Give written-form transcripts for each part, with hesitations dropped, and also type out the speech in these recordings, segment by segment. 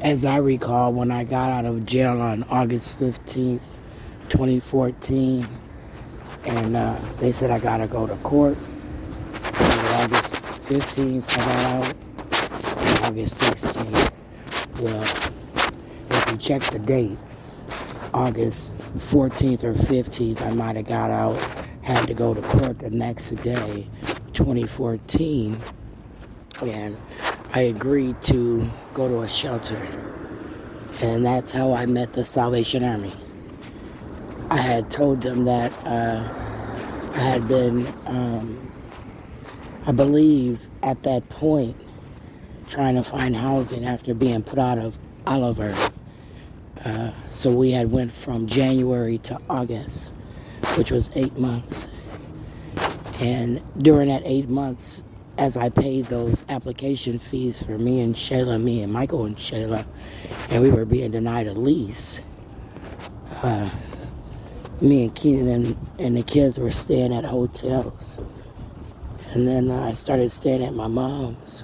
As I recall, when I got out of jail on August 15th, 2014, and they said I gotta go to court. And August 15th, I got out. And August 16th. Well, if you check the dates, August 14th or 15th, I might have got out, had to go to court the next day, 2014, and I agreed to go to a shelter. And that's how I met the Salvation Army. I had told them that I had been, I believe, at that point, trying to find housing after being put out of Oliver. So we had went from January to August, which was 8 months. And during that 8 months, as I paid those application fees for me and Shayla, me and Michael and Shayla, and we were being denied a lease, me and Keenan and the kids were staying at hotels. And then I started staying at my mom's.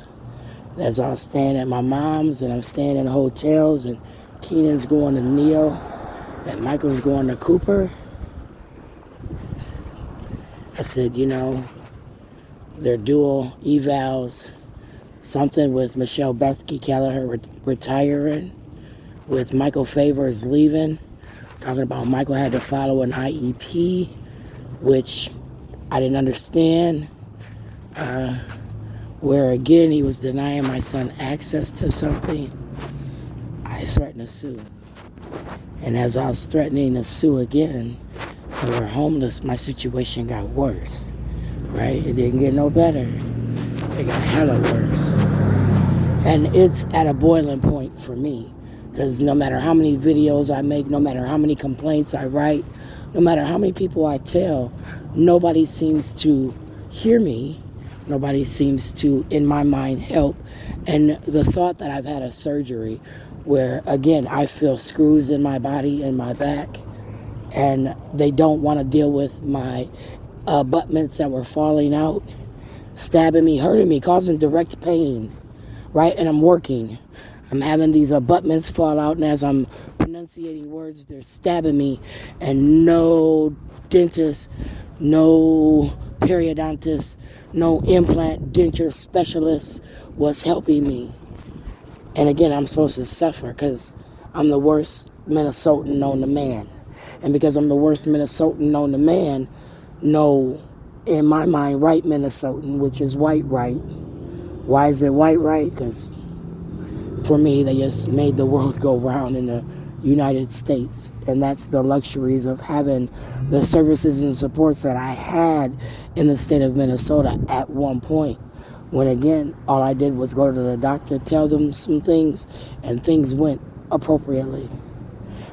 As I was staying at my mom's and I'm staying in hotels and Keenan's going to Neil and Michael's going to Cooper, I said, they're dual evals, something with Michelle Bethke Kelleher retiring, with Michael Favors leaving, talking about Michael had to follow an IEP, which I didn't understand, where again he was denying my son access to something. I threatened to sue. And as I was threatening to sue again, and we're homeless, my situation got worse, right? It didn't get no better. It got hella worse. And it's at a boiling point for me, because no matter how many videos I make, no matter how many complaints I write, no matter how many people I tell, nobody seems to hear me. Nobody seems to, in my mind, help. And the thought that I've had a surgery where, again, I feel screws in my body and my back, and they don't want to deal with my abutments that were falling out, stabbing me, hurting me, causing direct pain, right? And I'm working. I'm having these abutments fall out, and as I'm pronunciating words, they're stabbing me, and no dentist, no periodontist, no implant denture specialist was helping me. And again, I'm supposed to suffer because I'm the worst Minnesotan known to man. And because I'm the worst Minnesotan known to man, no, in my mind, right Minnesotan, which is white right. Why is it white right? Because for me, they just made the world go round in the United States. And that's the luxuries of having the services and supports that I had in the state of Minnesota at one point. When again, all I did was go to the doctor, tell them some things, and things went appropriately.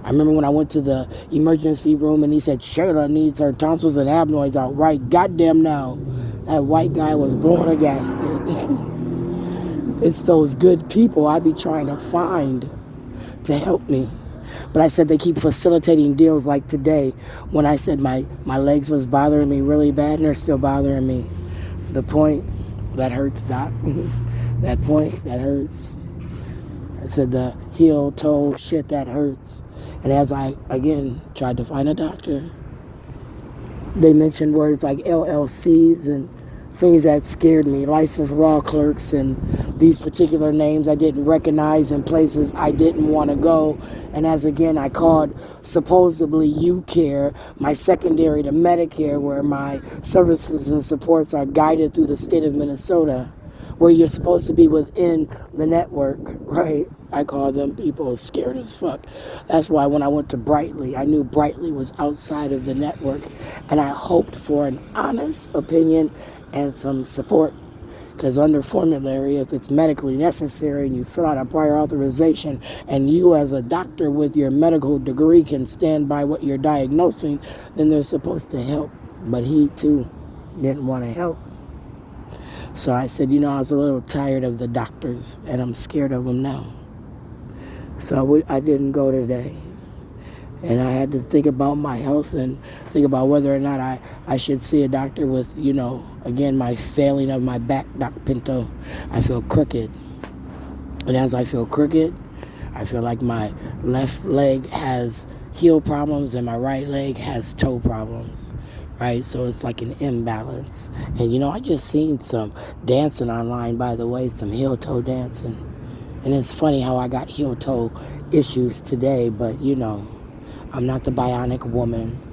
I remember when I went to the emergency room and he said, Shayla needs her tonsils and adenoids out right goddamn now. That white guy was blowing a gasket. It's those good people I be trying to find to help me. But I said they keep facilitating deals like today when I said my legs was bothering me really bad and they're still bothering me. The point, that hurts, Doc. That point, that hurts. I said the heel, toe, shit, that hurts. And as I, again, tried to find a doctor, they mentioned words like LLCs and things that scared me, licensed law clerks, and these particular names I didn't recognize in places I didn't want to go. And as again, I called supposedly UCare, my secondary to Medicare, where my services and supports are guided through the state of Minnesota, where you're supposed to be within the network, right? I call them people scared as fuck. That's why when I went to Brightly, I knew Brightly was outside of the network, and I hoped for an honest opinion and some support. Because under formulary, if it's medically necessary and you fill out a prior authorization and you as a doctor with your medical degree can stand by what you're diagnosing, then they're supposed to help. But he too didn't want to help. So I said, I was a little tired of the doctors and I'm scared of them now. So I didn't go today. And I had to think about my health and think about whether or not I should see a doctor with, again, my failing of my back, Doc Pinto. I feel crooked. And as I feel crooked, I feel like my left leg has heel problems and my right leg has toe problems, right? So it's like an imbalance. And I just seen some dancing online, by the way, some heel toe dancing. And it's funny how I got heel toe issues today, but I'm not the bionic woman.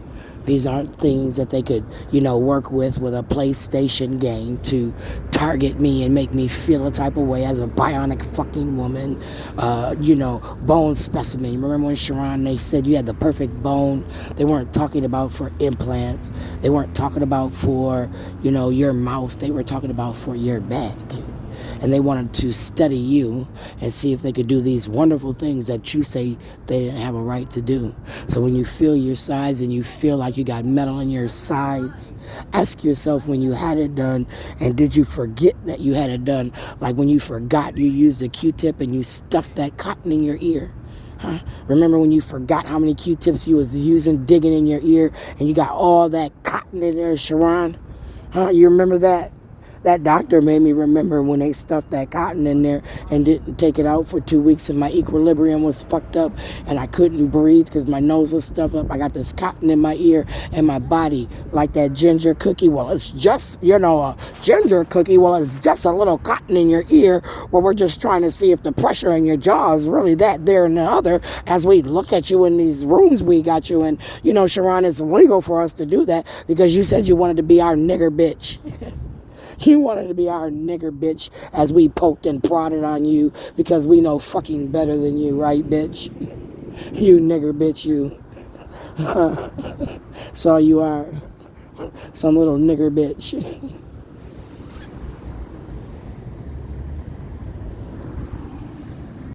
These aren't things that they could, work with a PlayStation game to target me and make me feel a type of way as a bionic fucking woman. Bone specimen. Remember when Sharon, they said you had the perfect bone? They weren't talking about for implants. They weren't talking about for, your mouth. They were talking about for your back. And they wanted to study you and see if they could do these wonderful things that you say they didn't have a right to do. So when you feel your sides and you feel like you got metal in your sides, ask yourself when you had it done, and did you forget that you had it done? Like when you forgot you used a Q-tip and you stuffed that cotton in your ear. Huh? Remember when you forgot how many Q-tips you was using, digging in your ear, and you got all that cotton in there, Sharon? Huh? You remember that? That doctor made me remember when they stuffed that cotton in there and didn't take it out for 2 weeks, and my equilibrium was fucked up and I couldn't breathe because my nose was stuffed up. I got this cotton in my ear and my body like that ginger cookie. Well, it's just, a ginger cookie. Well, it's just a little cotton in your ear where we're just trying to see if the pressure in your jaw is really that there and the other as we look at you in these rooms we got you in. Sharon, it's illegal for us to do that because you said you wanted to be our nigger bitch. You wanted to be our nigger bitch as we poked and prodded on you because we know fucking better than you, right, bitch? You nigger bitch, you. So you are some little nigger bitch.